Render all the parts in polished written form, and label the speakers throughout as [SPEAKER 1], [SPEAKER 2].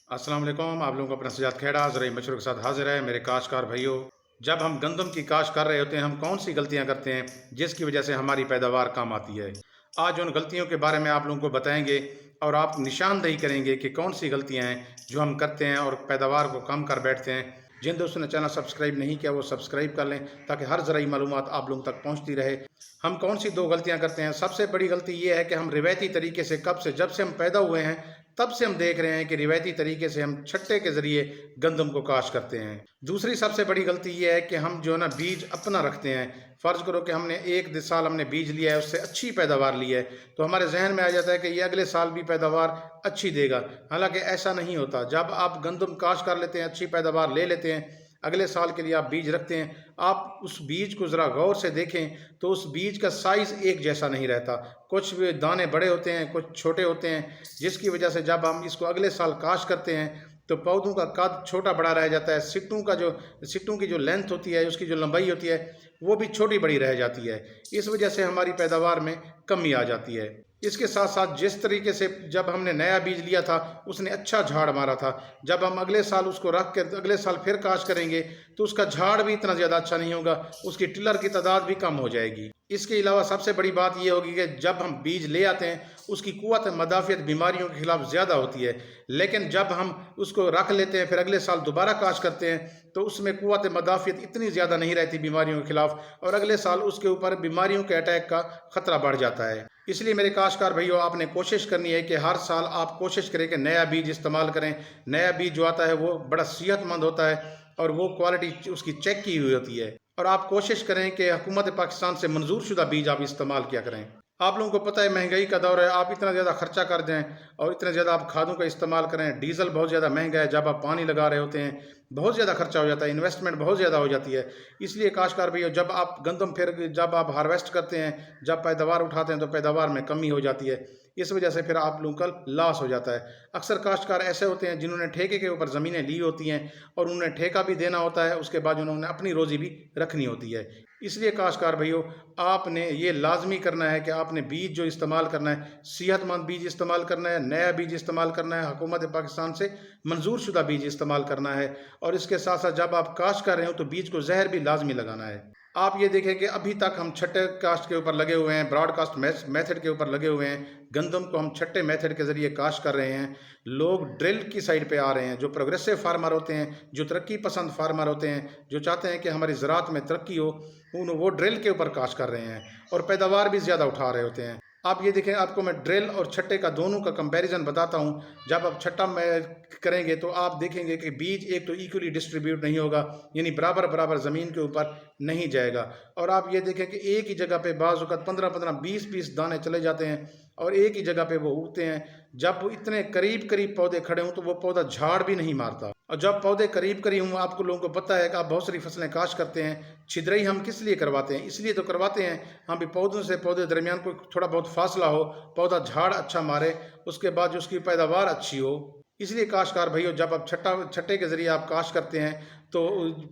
[SPEAKER 1] अस्सलाम वालेकुम। आप लोगों को अपना सजाद खेड़ा ज़राई मशरूर के साथ हाजिर है। मेरे काश्तकार भाइयों, जब हम गंदम की काश्त कर रहे होते हैं, हम कौन सी गलतियां करते हैं जिसकी वजह से हमारी पैदावार कम आती है। आज उन गलतियों के बारे में आप लोगों को बताएंगे और आप निशानदेही करेंगे कि कौन सी गलतियां हैं जो हम करते हैं और पैदावार को कम कर बैठते हैं। जिन दोस्तों ने चैनल सब्सक्राइब नहीं किया वो सब्सक्राइब कर लें ताकि हर ज़राई मालूमात आप लोगों तक पहुँचती रहे। हम कौन सी दो गलतियां करते हैं? सबसे बड़ी गलती ये है कि हम रिवायती तरीके से जब से हम पैदा हुए हैं तब से हम देख रहे हैं कि रिवायती तरीके से हम छट्टे के ज़रिए गंदम को काश्त करते हैं। दूसरी सबसे बड़ी गलती ये है कि हम जो है ना बीज अपना रखते हैं। फ़र्ज़ करो कि हमने एक साल हमने बीज लिया है, उससे अच्छी पैदावार ली है, तो हमारे जहन में आ जाता है कि ये अगले साल भी पैदावार अच्छी देगा। हालांकि ऐसा नहीं होता। जब आप गंदम काश्त कर लेते हैं, अच्छी पैदावार ले लेते हैं, अगले साल के लिए आप बीज रखते हैं, आप उस बीज को ज़रा गौर से देखें तो उस बीज का साइज़ एक जैसा नहीं रहता। कुछ दाने बड़े होते हैं, कुछ छोटे होते हैं, जिसकी वजह से जब हम इसको अगले साल काश्त करते हैं तो पौधों का कद छोटा बड़ा रह जाता है। सिट्टों की जो लेंथ होती है, उसकी जो लंबाई होती है, वो भी छोटी बड़ी रह जाती है। इस वजह से हमारी पैदावार में कमी आ जाती है। इसके साथ साथ जिस तरीके से जब हमने नया बीज लिया था उसने अच्छा झाड़ मारा था, जब हम अगले साल उसको रख कर अगले साल फिर काश्त करेंगे तो उसका झाड़ भी इतना ज़्यादा अच्छा नहीं होगा, उसकी टिलर की तादाद भी कम हो जाएगी। इसके अलावा सबसे बड़ी बात यह होगी कि जब हम बीज ले आते हैं उसकी कुव्वत मदाफ़ियत बीमारियों के खिलाफ ज़्यादा होती है, लेकिन जब हम उसको रख लेते हैं फिर अगले साल दोबारा काश्त करते हैं तो उसमें कुव्वत मदाफ़ियत इतनी ज़्यादा नहीं रहती बीमारियों के खिलाफ, और अगले साल उसके ऊपर बीमारियों के अटैक का ख़तरा बढ़ जाता है। इसलिए मेरे काश्तकार भाइयों, आपने कोशिश करनी है कि हर साल आप कोशिश करें कि नया बीज इस्तेमाल करें। नया बीज जो आता है वो बड़ा सेहतमंद होता है और वो क्वालिटी उसकी चेक की हुई होती है, और आप कोशिश करें कि हुकूमत पाकिस्तान से मंजूर शुदा बीज आप इस्तेमाल किया करें। आप लोगों को पता है महंगाई का दौर है, आप इतना ज़्यादा खर्चा कर दें और इतने ज़्यादा आप खादों का इस्तेमाल करें, डीज़ल बहुत ज़्यादा महंगा है, जब आप पानी लगा रहे होते हैं बहुत ज़्यादा खर्चा हो जाता है, इन्वेस्टमेंट बहुत ज़्यादा हो जाती है। इसलिए काश्तकार भैया, जब आप हार्वेस्ट करते हैं, जब पैदावार उठाते हैं तो पैदावार में कमी हो जाती है। इस वजह से फिर आप लोगों का लॉस हो जाता है। अक्सर काश्तकार ऐसे होते हैं जिन्होंने ठेके के ऊपर ज़मीनें ली होती हैं और उन्हें ठेका भी देना होता है, उसके बाद उन्होंने अपनी रोज़ी भी रखनी होती है। इसलिए काश्तकार भाइयों, आपने ये लाजमी करना है कि आपने बीज जो इस्तेमाल करना है, सेहतमंद बीज इस्तेमाल करना है, नया बीज इस्तेमाल करना है, हुकूमत पाकिस्तान से मंजूर शुदा बीज इस्तेमाल करना है। और इसके साथ साथ जब आप काश्त कर रहे हो तो बीज को जहर भी लाजमी लगाना है। आप ये देखें कि अभी तक हम छठे काश्त के ऊपर लगे हुए हैं, ब्रॉडकास्ट मेथड के ऊपर लगे हुए हैं। गंदम को हम छठे मेथड के ज़रिए काश्त कर रहे हैं। लोग ड्रिल की साइड पे आ रहे हैं। जो प्रोग्रेसिव फार्मर होते हैं, जो तरक्की पसंद फार्मर होते हैं, जो चाहते हैं कि हमारी ज़राअत में तरक्की हो, वो ड्रिल के ऊपर काश्त कर रहे हैं और पैदावार भी ज़्यादा उठा रहे होते हैं। आप ये देखें, आपको मैं ड्रिल और छट्टे का दोनों का कंपैरिजन बताता हूँ। जब आप छट्टा में करेंगे तो आप देखेंगे कि बीज एक तो इक्वली डिस्ट्रीब्यूट नहीं होगा, यानी बराबर बराबर ज़मीन के ऊपर नहीं जाएगा। और आप ये देखें कि एक ही जगह पे बाज़ वक़्त 15-15, 20-20 दाने चले जाते हैं और एक ही जगह पे वो उगते हैं। जब वो इतने करीब करीब पौधे खड़े हों तो वो पौधा झाड़ भी नहीं मारता। और जब पौधे करीब करीब हों, आपको लोगों को पता है कि आप बहुत सारी फसलें काश्त करते हैं, छिदरई हम किस लिए करवाते हैं? इसलिए तो करवाते हैं हम भी पौधों से पौधे दरमियान कोई थोड़ा बहुत फासला हो, पौधा झाड़ अच्छा मारे, उसके बाद जो उसकी पैदावार अच्छी हो। इसलिए काश्तकार भाइयों, जब आप छट्टे के ज़रिए आप काश्त करते हैं तो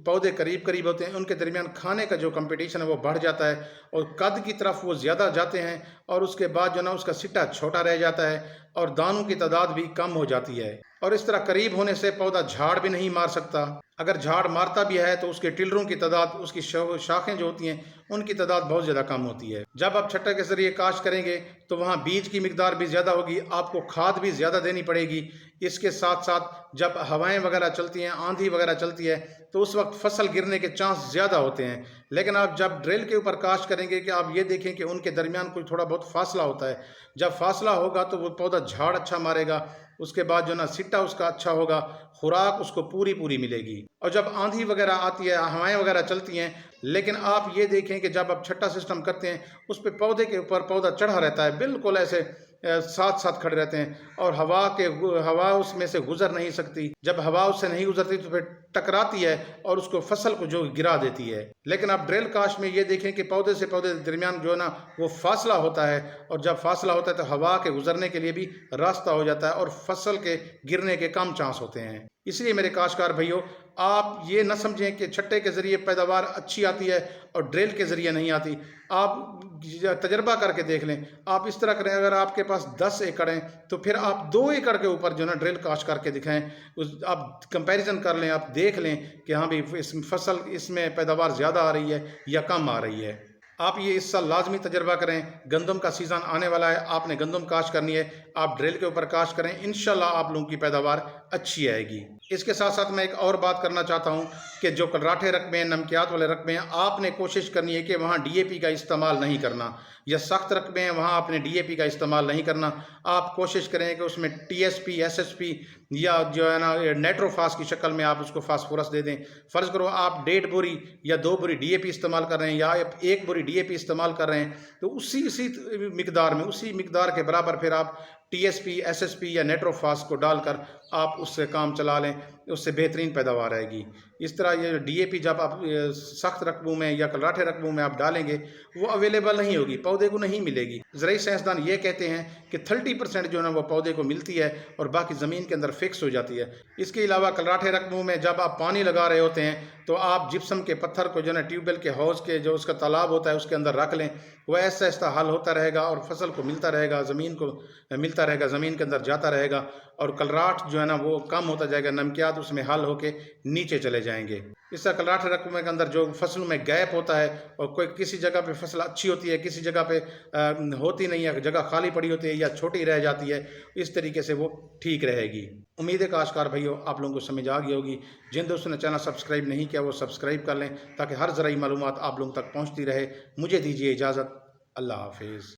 [SPEAKER 1] पौधे करीब करीब होते हैं, उनके दरमियान खाने का जो कंपटीशन है वो बढ़ जाता है और कद की तरफ वो ज़्यादा जाते हैं, और उसके बाद जो ना उसका सिट्टा छोटा रह जाता है और दानों की तादाद भी कम हो जाती है। और इस तरह करीब होने से पौधा झाड़ भी नहीं मार सकता। अगर झाड़ मारता भी है तो उसके टिलरों की तादाद, उसकी शाखें जो होती हैं उनकी तादाद बहुत ज़्यादा कम होती है। जब आप छट्टे के ज़रिए काश्त करेंगे तो वहाँ बीज की मिकदार भी ज़्यादा होगी, आपको खाद भी ज़्यादा देनी पड़ेगी। इसके साथ साथ जब हवाएं वगैरह चलती हैं, आंधी वगैरह चलती है, तो उस वक्त फसल गिरने के चांस ज़्यादा होते हैं। लेकिन आप जब ड्रिल के ऊपर काश्त करेंगे कि आप ये देखें कि उनके दरमियान कोई थोड़ा बहुत फासला होता है। जब फासला होगा तो वो पौधा झाड़ अच्छा मारेगा, उसके बाद जो ना सिट्टा उसका अच्छा होगा, खुराक उसको पूरी पूरी मिलेगी। और जब आंधी वगैरह आती है, हवाएं वगैरह चलती हैं, लेकिन आप ये देखें कि जब आप छट्टा सिस्टम करते हैं उस पे पौधे के ऊपर पौधा चढ़ा रहता है, बिल्कुल ऐसे साथ साथ खड़े रहते हैं और हवा उसमें से गुजर नहीं सकती। जब हवा उससे नहीं गुजरती तो फिर टकराती है और उसको फसल को जो गिरा देती है। लेकिन आप ड्रिल काश्त में ये देखें कि पौधे से पौधे के दरमियान जो है ना वो फासला होता है, और जब फासला होता है तो हवा के गुजरने के लिए भी रास्ता हो जाता है और फसल के गिरने के कम चांस होते हैं। इसलिए मेरे काश्तकार भाइयों, आप ये न समझें कि छट्टे के ज़रिए पैदावार अच्छी आती है और ड्रिल के ज़रिए नहीं आती। आप तजर्बा करके देख लें। आप इस तरह करें, अगर आपके पास 10 एकड़ हैं तो फिर आप 2 एकड़ के ऊपर जो है ना ड्रिल काश्त करके दिखाएं। आप कंपैरिजन कर लें, आप देख लें कि हाँ भाई इस फसल इसमें पैदावार ज़्यादा आ रही है या कम आ रही है। आप ये इस साल लाजमी तजर्बा करें। गंदम का सीज़न आने वाला है, आपने गंदम काश्त करनी है, आप ड्रिल के ऊपर काश्त करें, इंशाल्लाह आप लोगों की पैदावार अच्छी आएगी। इसके साथ साथ मैं एक और बात करना चाहता हूँ कि जो कलराठे रकबे हैं, नमकियात वाले रकबे हैं, आपने कोशिश करनी है कि वहाँ डीएपी का इस्तेमाल नहीं करना, या सख्त रकबे हैं वहाँ आपने डीएपी का इस्तेमाल नहीं करना। आप कोशिश करें कि उसमें टीएसपी, एसएसपी या जो है ना नाइट्रोफास की शक्ल में आप उसको फास्फोरस दे दें। फ़र्ज़ करो आप 1.5 बोरी या 2 बोरी डीएपी इस्तेमाल कर रहे हैं या 1 बोरी डीएपी इस्तेमाल कर रहे हैं, तो उसी मिकदार में, उसी मिकदार के बराबर फिर आप टीएसपी, एसएसपी या नाइट्रोफास को डालकर आप उससे काम चला लें, उससे बेहतरीन पैदावार आएगी। इस तरह ये डीएपी जब आप सख्त रकबों में या कलराठे रकबों में आप डालेंगे, वो अवेलेबल नहीं होगी, पौधे को नहीं मिलेगी। ज़राई साइंसदान ये कहते हैं कि 30% जो है ना वो पौधे को मिलती है और बाकी ज़मीन के अंदर फिक्स हो जाती है। इसके अलावा कलराठे रकबों में जब आप पानी लगा रहे होते हैं तो आप जिप्सम के पत्थर को जो है ना ट्यूबवेल के हौज़ के जो उसका तालाब होता है उसके अंदर रख लें। वह ऐसा ऐसा हल होता रहेगा और फसल को मिलता रहेगा, ज़मीन को मिलता रहेगा, ज़मीन के अंदर जाता रहेगा और कलराठ जो है ना वो कम होता जाएगा, नमकियात उसमें हल होके नीचे चले जाएंगे। इस तरह कलराठ रकबे के अंदर जो फसलों में गैप होता है और कोई किसी जगह पे फसल अच्छी होती है, किसी जगह पे होती नहीं है, जगह खाली पड़ी होती है या छोटी रह जाती है, इस तरीके से वो ठीक रहेगी। उम्मीद है काश्तकार भाइयों आप लोगों को समझ आ गई होगी। जिन दोस्तों ने चैनल सब्सक्राइब नहीं किया वो सब्सक्राइब कर लें ताकि हर ज़राई मालूमात आप लोगों तक पहुँचती रहे। मुझे दीजिए इजाज़त। अल्लाह हाफिज़।